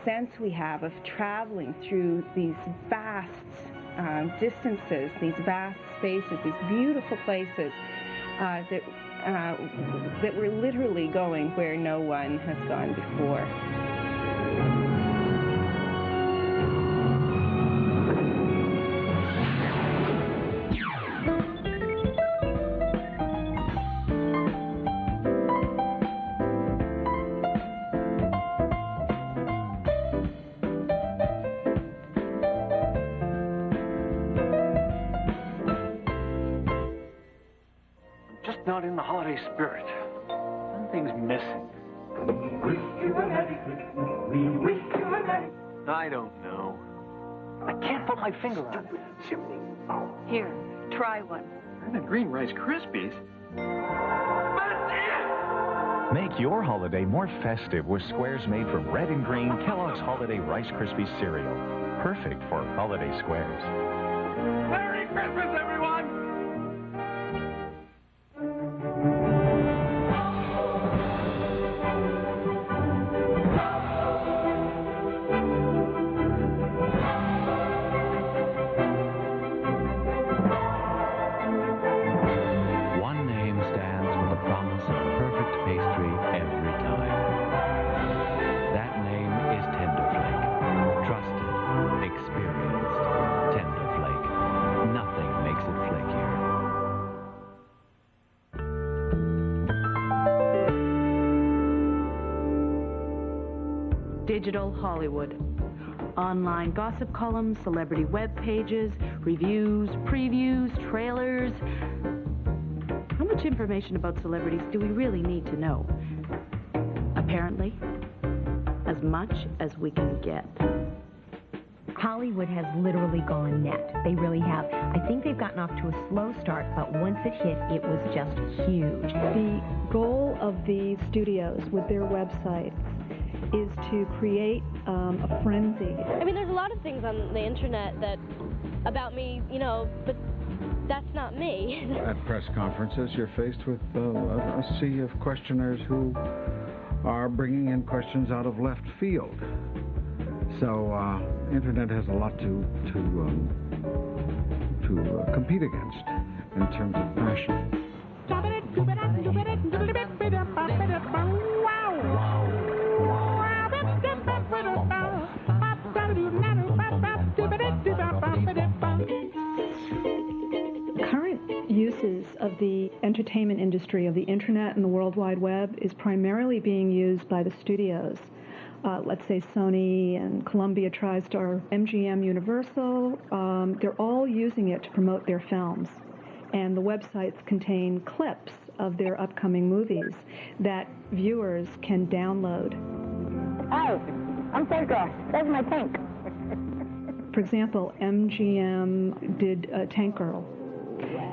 sense we have of traveling through these vast distances, these vast spaces, these beautiful places that we're literally going where no one has gone before. Not in the holiday spirit. Something's missing. We wish you a Merry Christmas. We wish you a Merry. I don't know. I can't put my finger on it. Here, try one. And the green Rice Krispies. Make your holiday more festive with squares made from red and green Kellogg's Holiday Rice Krispies cereal. Perfect for holiday squares. Merry Christmas, everyone! Digital Hollywood. Online gossip columns, celebrity web pages, reviews, previews, trailers. How much information about celebrities do we really need to know? Apparently, as much as we can get. Hollywood has literally gone net. They really have. I think they've gotten off to a slow start, but once it hit, it was just huge. The goal of the studios with their websites is to create a frenzy. I mean, there's a lot of things on the internet that about me, you know, but that's not me. At press conferences, you're faced with a sea of questioners who are bringing in questions out of left field. So, internet has a lot to compete against in terms of passion. Current uses of the entertainment industry, of the internet and the World Wide Web, is primarily being used by the studios. Let's say Sony and Columbia TriStar, MGM, Universal, they're all using it to promote their films. And the websites contain clips of their upcoming movies that viewers can download. Oh, I'm Tanker. There's my tank. For example, MGM did Tank Girl.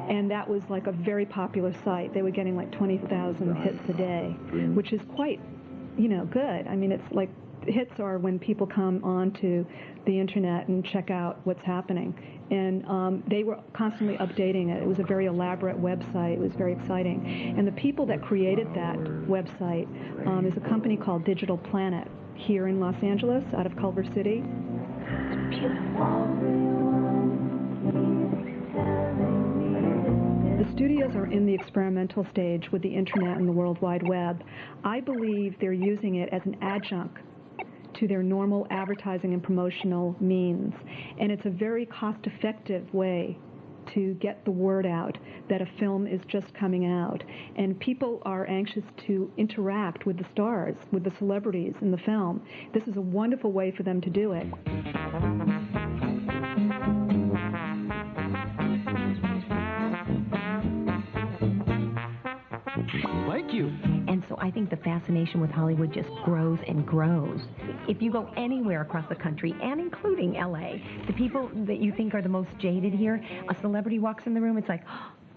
And that was like a very popular site. They were getting like 20,000 hits a day, which is quite, you know, good. I mean, it's like hits are when people come onto the internet and check out what's happening. And they were constantly updating it. It was a very elaborate website. It was very exciting. And the people that created that website is a company called Digital Planet here in Los Angeles, out of Culver City. It's beautiful. The studios are in the experimental stage with the internet and the World Wide Web. I believe they're using it as an adjunct to their normal advertising and promotional means. And it's a very cost-effective way to get the word out that a film is just coming out. And people are anxious to interact with the stars, with the celebrities in the film. This is a wonderful way for them to do it. Thank you. And so I think the fascination with Hollywood just grows and grows. If you go anywhere across the country, and including LA, the people that you think are the most jaded here, a celebrity walks in the room, it's like,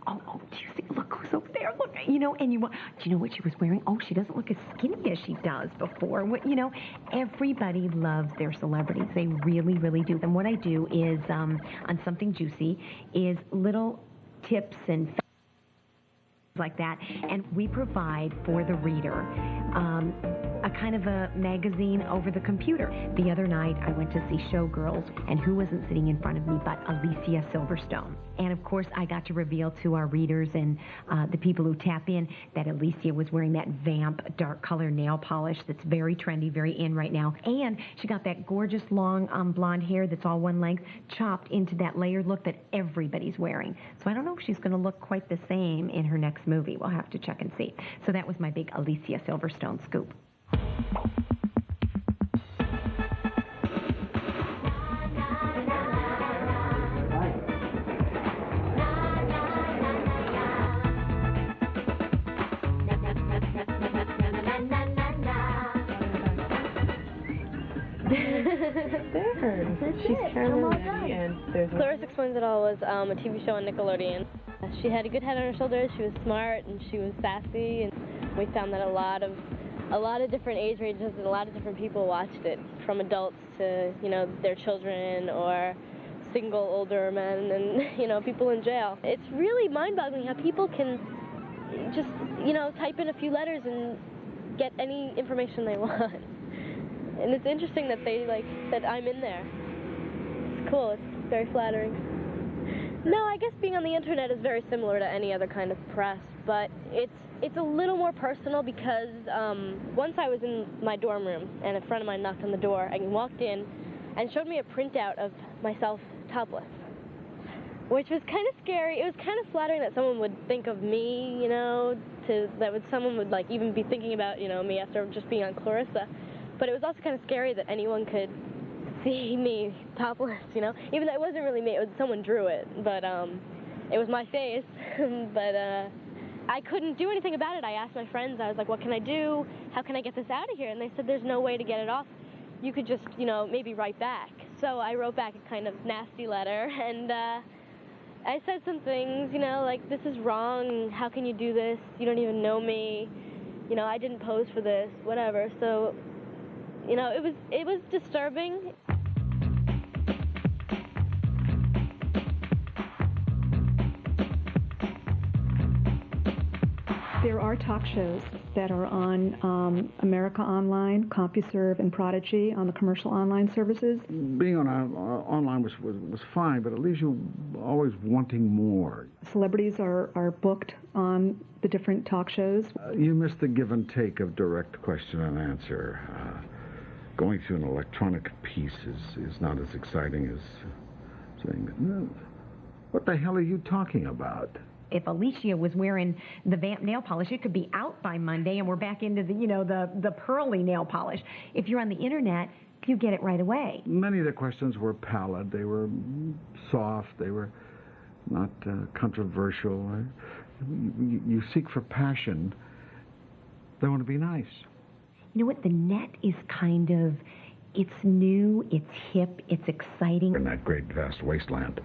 oh, do you see, look who's over there, look, you know, and do you know what she was wearing? Oh, she doesn't look as skinny as she does before. What, you know, everybody loves their celebrities. They really, really do. And what I do is, on Something Juicy, is little tips and like that, and we provide for the reader a kind of a magazine over the computer. The other night, I went to see Showgirls, and who wasn't sitting in front of me but Alicia Silverstone. And of course, I got to reveal to our readers and the people who tap in that Alicia was wearing that Vamp dark color nail polish that's very trendy, very in right now. And she got that gorgeous long blonde hair that's all one length, chopped into that layered look that everybody's wearing. So I don't know if she's going to look quite the same in her next movie. We'll have to check and see. So that was my big Alicia Silverstone scoop. She's charming, and there's Clarissa Explains It All was a TV show on Nickelodeon. She had a good head on her shoulders, she was smart, and she was sassy, and we found that a lot of different age ranges and a lot of different people watched it, from adults to, you know, their children or single older men and, you know, people in jail. It's really mind-boggling how people can just, you know, type in a few letters and get any information they want. And it's interesting that that I'm in there. It's cool, it's very flattering. No, I guess being on the internet is very similar to any other kind of press, but it's a little more personal because once I was in my dorm room and a friend of mine knocked on the door and walked in and showed me a printout of myself topless, which was kind of scary. It was kind of flattering that someone would think of me, you know, someone would like even be thinking about, you know, me after just being on Clarissa. But it was also kind of scary that anyone could see me topless, you know? Even though it wasn't really me, someone drew it, but it was my face. But I couldn't do anything about it. I asked my friends, I was like, what can I do? How can I get this out of here? And they said, there's no way to get it off. You could just, you know, maybe write back. So I wrote back a kind of nasty letter, and I said some things, you know, like, this is wrong, how can you do this? You don't even know me. You know, I didn't pose for this, whatever. So, you know, it was disturbing. There are talk shows that are on America Online, CompuServe, and Prodigy on the commercial online services. Being on online was fine, but it leaves you always wanting more. Celebrities are booked on the different talk shows. You miss the give and take of direct question and answer. Going through an electronic piece is not as exciting as saying, no, what the hell are you talking about? If Alicia was wearing the Vamp nail polish, it could be out by Monday, and we're back into the, you know, the pearly nail polish. If you're on the internet, you get it right away. Many of the questions were pallid. They were soft. They were not controversial. You seek for passion. They want to be nice. You know what? The net is kind of, it's new, it's hip, it's exciting. In that great vast wasteland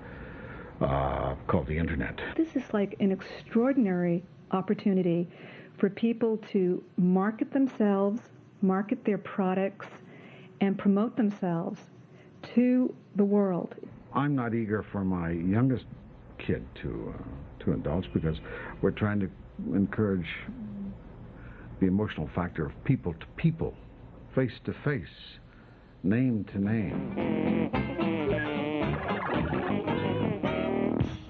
called the internet. This is like an extraordinary opportunity for people to market themselves, market their products, and promote themselves to the world. I'm not eager for my youngest kid to indulge, because we're trying to encourage the emotional factor of people to people, face to face, name to name.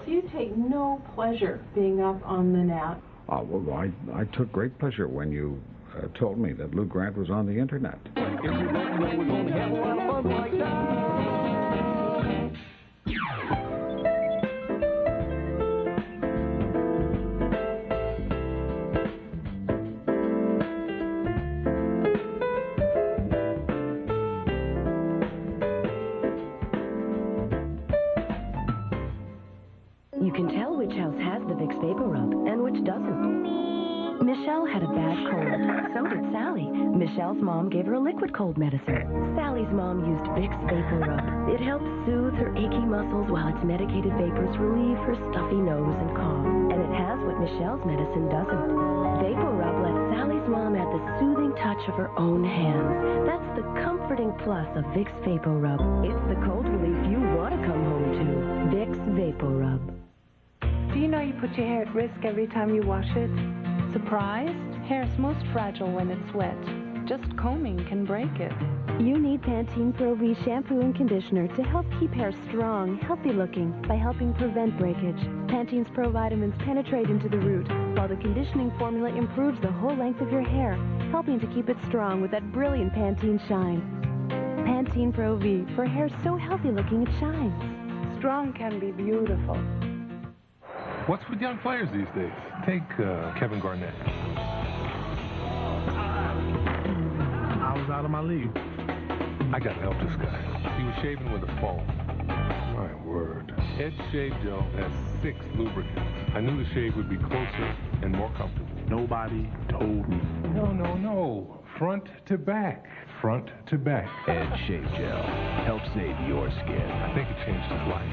So you take no pleasure being up on the net? Well, I took great pleasure when you told me that Lou Grant was on the internet. You can tell which house has the Vicks Vapor Rub and which doesn't. Michelle had a bad cold. So did Sally. Michelle's mom gave her a liquid cold medicine. Sally's mom used Vicks Vapor Rub. It helps soothe her achy muscles while its medicated vapors relieve her stuffy nose and cough. And it has what Michelle's medicine doesn't. Vapor Rub lets Sally's mom add the soothing touch of her own hands. That's the comforting plus of Vicks Vapor Rub. It's the cold relief you want to come home to. Vicks Vapor Rub. Do you know you put your hair at risk every time you wash it? Surprised? Hair's most fragile when it's wet. Just combing can break it. You need Pantene Pro V shampoo and conditioner to help keep hair strong, healthy looking by helping prevent breakage. Pantene's Pro Vitamins penetrate into the root, while the conditioning formula improves the whole length of your hair, helping to keep it strong with that brilliant Pantene shine. Pantene Pro V, for hair so healthy looking it shines. Strong can be beautiful. What's with young players these days? Take Kevin Garnett. I was out of my league. I gotta help this guy. He was shaving with a foam. My word. Ed Shave Gel has 6 lubricants. I knew the shave would be closer and more comfortable. Nobody told me. No. Front to back. Front to back. Ed Shave Gel. Help save your skin. I think it changed his life.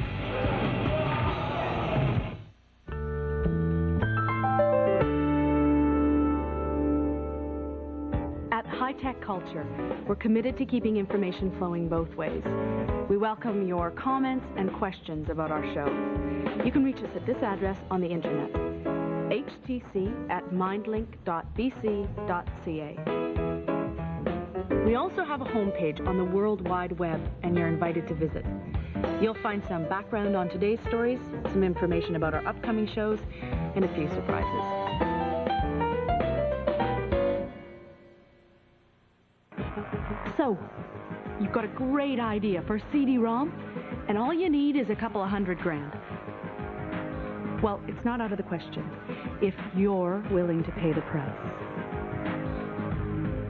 High-tech culture, we're committed to keeping information flowing both ways. We welcome your comments and questions about our show. You can reach us at this address on the internet, htc@mindlink.bc.ca. We also have a homepage on the World Wide Web, and you're invited to visit. You'll find some background on today's stories, some information about our upcoming shows, and a few surprises. So, you've got a great idea for CD-ROM, and all you need is a couple of $100,000. Well, it's not out of the question, if you're willing to pay the price.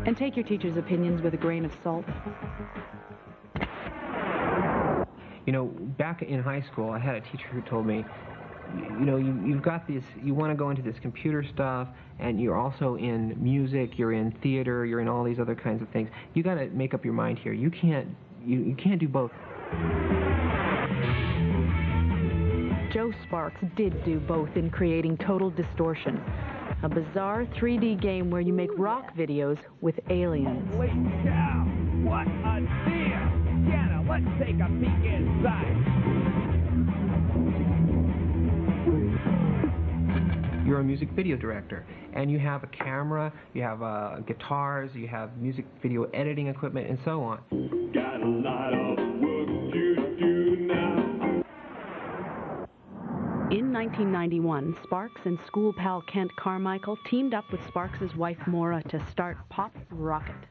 And take your teacher's opinions with a grain of salt. You know, back in high school, I had a teacher who told me, you know, you've got this, you want to go into this computer stuff, and you're also in music, you're in theater, you're in all these other kinds of things. You got to make up your mind here. You can't do both. Joe Sparks did do both in creating Total Distortion, a bizarre 3D game where you make rock videos with aliens. Holy cow! What a deal! Jana, let's take a peek inside. You're a music video director, and you have a camera, you have guitars, you have music video editing equipment, and so on. Got a lot of work to do now. In 1991, Sparks and school pal Kent Carmichael teamed up with Sparks' wife Maura to start Pop Rocket.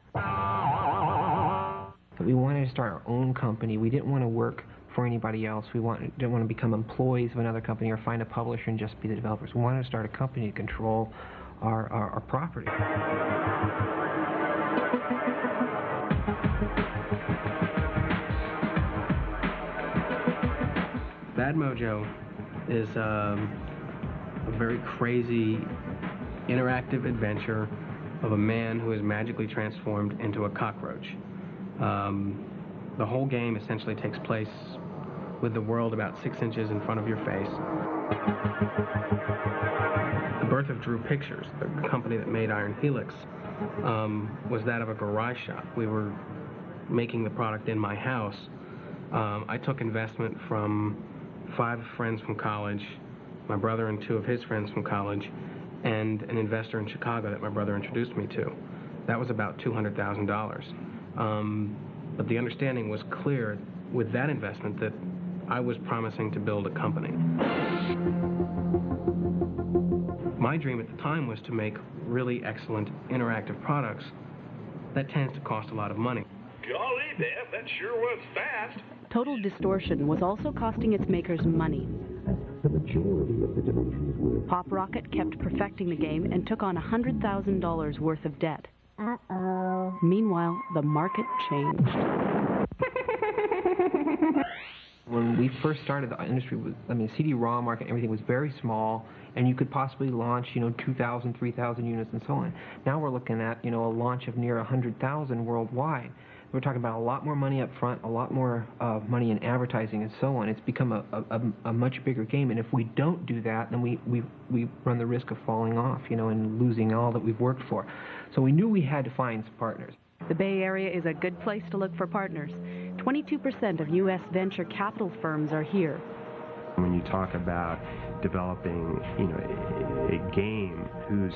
We wanted to start our own company. We didn't want to work for anybody else. We didn't want to become employees of another company or find a publisher and just be the developers. We wanted to start a company to control our property. Bad Mojo is a very crazy, interactive adventure of a man who is magically transformed into a cockroach. The whole game essentially takes place with the world about 6 inches in front of your face. The birth of Drew Pictures, the company that made Iron Helix, was that of a garage shop. We were making the product in my house. I took investment from 5 friends from college, my brother and 2 of his friends from college, and an investor in Chicago that my brother introduced me to. That was about $200,000. But the understanding was clear with that investment that I was promising to build a company. My dream at the time was to make really excellent interactive products. That tends to cost a lot of money. Golly, Dad, that sure was fast. Total Distortion was also costing its makers money. The majority of the dimensions were. Pop Rocket kept perfecting the game and took on $100,000 worth of debt. Uh-oh. Meanwhile, the market changed. When we first started, the industry was, CD-ROM market, everything was very small, and you could possibly launch, 2,000, 3,000 units and so on. Now we're looking at, a launch of near 100,000 worldwide. We're talking about a lot more money up front, a lot more money in advertising and so on. It's become a much bigger game, and if we don't do that, then we run the risk of falling off, and losing all that we've worked for. So we knew we had to find some partners. The Bay Area is a good place to look for partners. 22% of U.S. venture capital firms are here. When you talk about developing, a game whose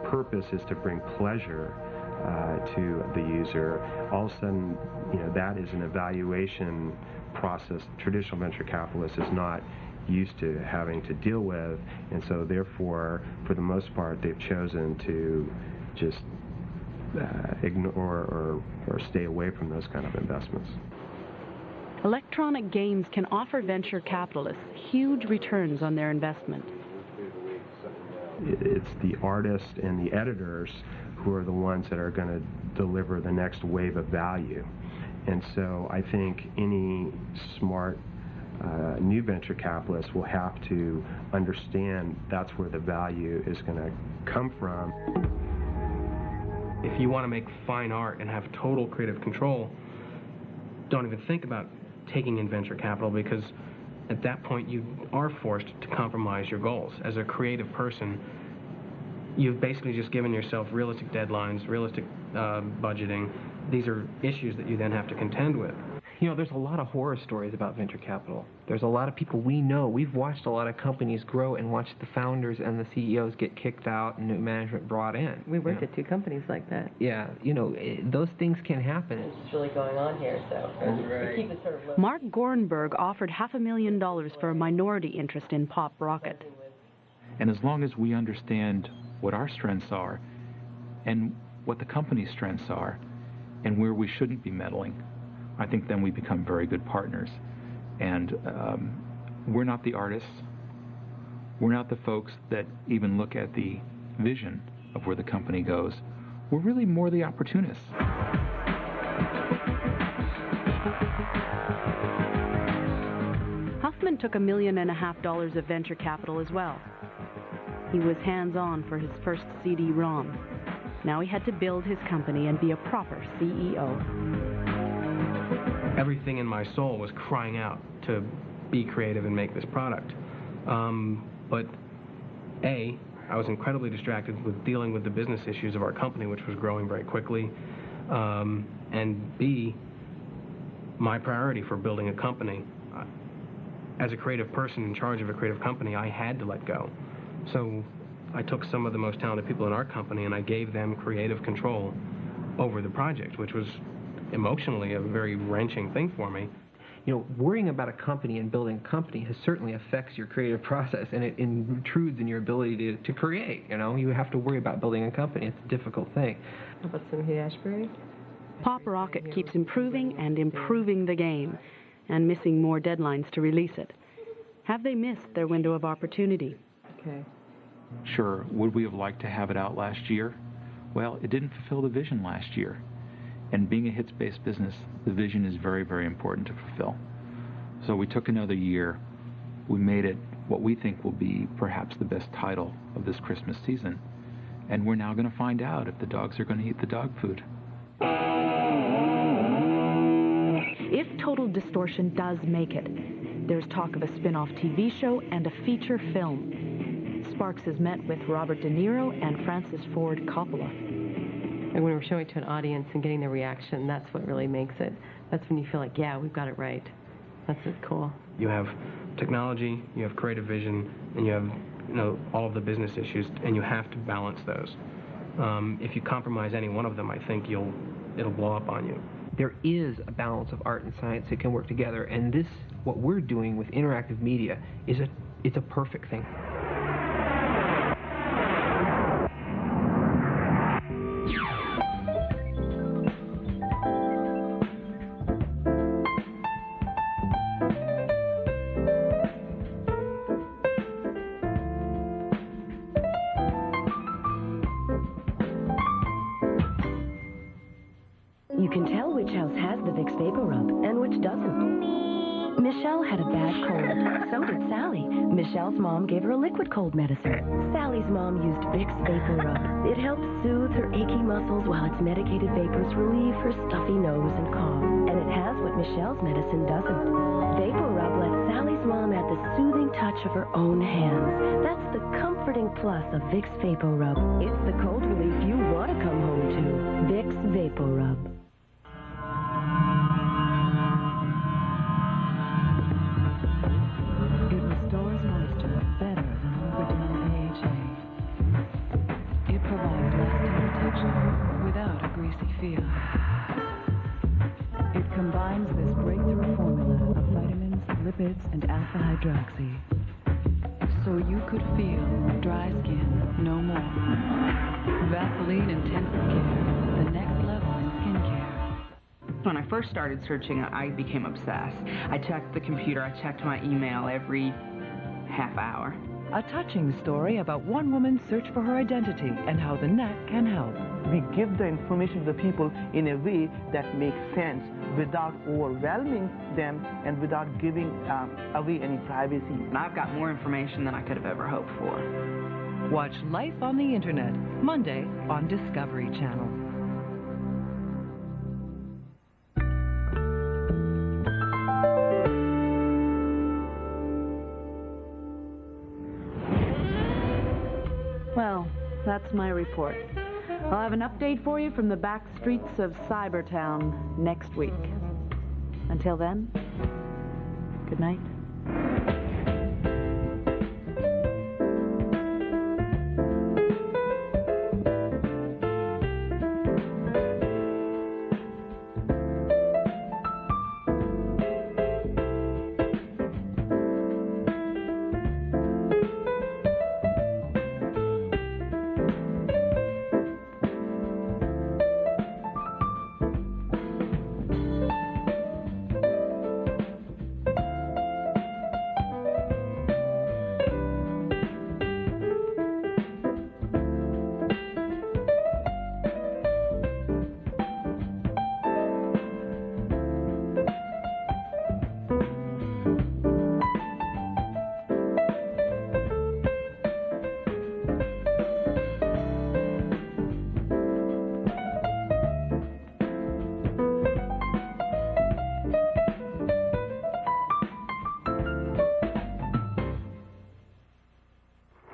purpose is to bring pleasure to the user, all of a sudden, that is an evaluation process traditional venture capitalists is not used to having to deal with, and so therefore, for the most part, they've chosen to just ignore or stay away from those kind of investments. Electronic games can offer venture capitalists huge returns on their investment. It's the artists and the editors who are the ones that are going to deliver the next wave of value. And so I think any smart new venture capitalist will have to understand that's where the value is going to come from. If you want to make fine art and have total creative control, don't even think about taking in venture capital, because at that point you are forced to compromise your goals. As a creative person, you've basically just given yourself realistic deadlines, realistic budgeting. These are issues that you then have to contend with. There's a lot of horror stories about venture capital. There's a lot of people we know. We've watched a lot of companies grow and watched the founders and the CEOs get kicked out and new management brought in. We worked at 2 companies like that. Yeah, those things can happen. It's really going on here, so to keep it sort of low. Mark Gorenberg offered $500,000 for a minority interest in Pop Rocket. And as long as we understand what our strengths are and what the company's strengths are and where we shouldn't be meddling, I think then we become very good partners. And we're not the artists. We're not the folks that even look at the vision of where the company goes. We're really more the opportunists. Huffman took $1.5 million of venture capital as well. He was hands-on for his first CD-ROM. Now he had to build his company and be a proper CEO. Everything in my soul was crying out to be creative and make this product. But A, I was incredibly distracted with dealing with the business issues of our company, which was growing very quickly. And B, my priority for building a company, as a creative person in charge of a creative company, I had to let go. So I took some of the most talented people in our company and I gave them creative control over the project, which was emotionally a very wrenching thing for me. Worrying about a company and building a company certainly affects your creative process, and it intrudes in your ability to create. You have to worry about building a company. It's a difficult thing. How about some Ashbury? Pop Rocket keeps improving and improving the game, and missing more deadlines to release it. Have they missed their window of opportunity? Okay. Sure, would we have liked to have it out last year? Well, it didn't fulfill the vision last year. And being a hits-based business, the vision is very, very important to fulfill. So we took another year. We made it what we think will be perhaps the best title of this Christmas season. And we're now going to find out if the dogs are going to eat the dog food. If Total Distortion does make it, there's talk of a spin-off TV show and a feature film. Sparks has met with Robert De Niro and Francis Ford Coppola. And when we're showing it to an audience and getting their reaction, that's what really makes it. That's when you feel like, yeah, we've got it right. That's cool. You have technology, you have creative vision, and you have all of the business issues, and you have to balance those. If you compromise any one of them, I think it'll blow up on you. There is a balance of art and science that can work together, and what we're doing with interactive media it's a perfect thing. You can tell which house has the Vicks Vapor Rub and which doesn't. Michelle had a bad cold. So did Sally. Michelle's mom gave her a liquid cold medicine. Sally's mom used Vicks Vapor Rub. It helps soothe her achy muscles while its medicated vapors relieve her stuffy nose and cough. And it has what Michelle's medicine doesn't. Vapor Rub lets Sally's mom add the soothing touch of her own hands. That's the comforting plus of Vicks Vapor Rub. It's the cold relief you want to come home to. Vicks Vapor Rub. It restores moisture better than AHA. It provides Use this breakthrough formula of vitamins, lipids, and alpha hydroxy. So you could feel dry skin no more. Vaseline Intensive Care, the next level in skincare. When I first started searching, I became obsessed. I checked the computer, I checked my email every half hour. A touching story about one woman's search for her identity and how the net can help. We give the information to the people in a way that makes sense without overwhelming them and without giving away any privacy. And I've got more information than I could have ever hoped for. Watch Life on the Internet, Monday on Discovery Channel. Well, that's my report. I'll have an update for you from the back streets of Cybertown next week. Until then, good night.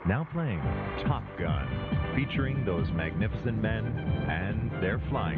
Now playing Top Gun, featuring those magnificent men and their flying